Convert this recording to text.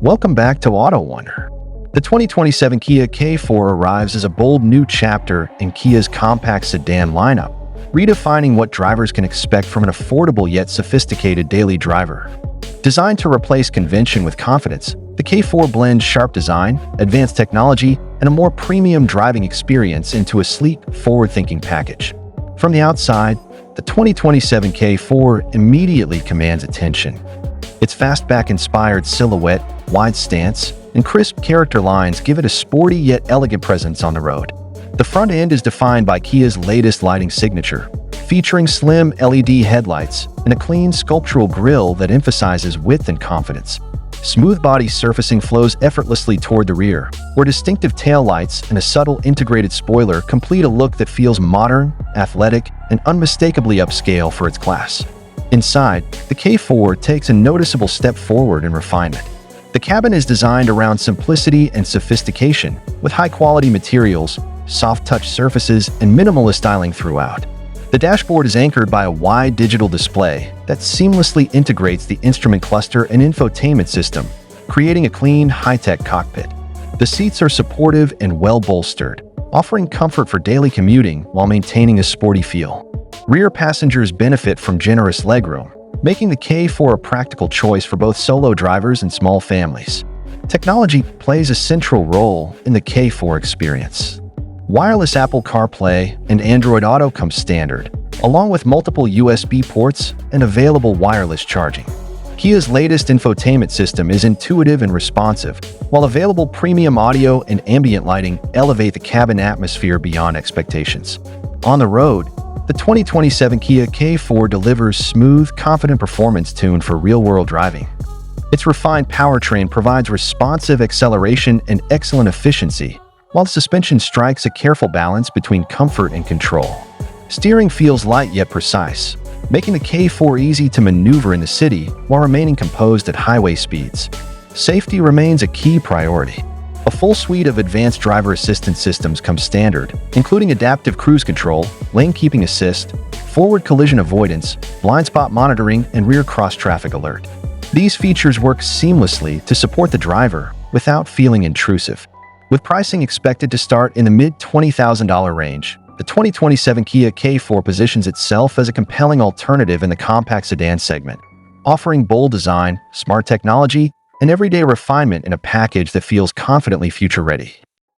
Welcome back to AUTOWONDR. The 2027 Kia K4 arrives as a bold new chapter in Kia's compact sedan lineup, redefining what drivers can expect from an affordable yet sophisticated daily driver. Designed to replace convention with confidence, the K4 blends sharp design, advanced technology, and a more premium driving experience into a sleek, forward-thinking package. From the outside, the 2027 K4 immediately commands attention. Its fastback-inspired silhouette, wide stance, and crisp character lines give it a sporty yet elegant presence on the road. The front end is defined by Kia's latest lighting signature, featuring slim LED headlights and a clean sculptural grille that emphasizes width and confidence. Smooth body surfacing flows effortlessly toward the rear, where distinctive taillights and a subtle integrated spoiler complete a look that feels modern, athletic, and unmistakably upscale for its class. Inside, the K4 takes a noticeable step forward in refinement. The cabin is designed around simplicity and sophistication, with high-quality materials, soft-touch surfaces, and minimalist styling throughout. The dashboard is anchored by a wide digital display that seamlessly integrates the instrument cluster and infotainment system, creating a clean, high-tech cockpit. The seats are supportive and well-bolstered, offering comfort for daily commuting while maintaining a sporty feel. Rear passengers benefit from generous legroom, making the K4 a practical choice for both solo drivers and small families. Technology plays a central role in the K4 experience. Wireless Apple CarPlay and Android Auto come standard, along with multiple USB ports and available wireless charging. Kia's latest infotainment system is intuitive and responsive, while available premium audio and ambient lighting elevate the cabin atmosphere beyond expectations. On the road, the 2027 Kia K4 delivers smooth, confident performance tuned for real-world driving. Its refined powertrain provides responsive acceleration and excellent efficiency, while the suspension strikes a careful balance between comfort and control. Steering feels light yet precise, making the K4 easy to maneuver in the city while remaining composed at highway speeds. Safety remains a key priority. A full suite of advanced driver assistance systems comes standard, including adaptive cruise control, lane keeping assist, forward collision avoidance, blind spot monitoring, and rear cross-traffic alert. These features work seamlessly to support the driver without feeling intrusive. With pricing expected to start in the mid-$20,000 range, the 2027 Kia K4 positions itself as a compelling alternative in the compact sedan segment, offering bold design, smart technology, and everyday refinement in a package that feels confidently future-ready.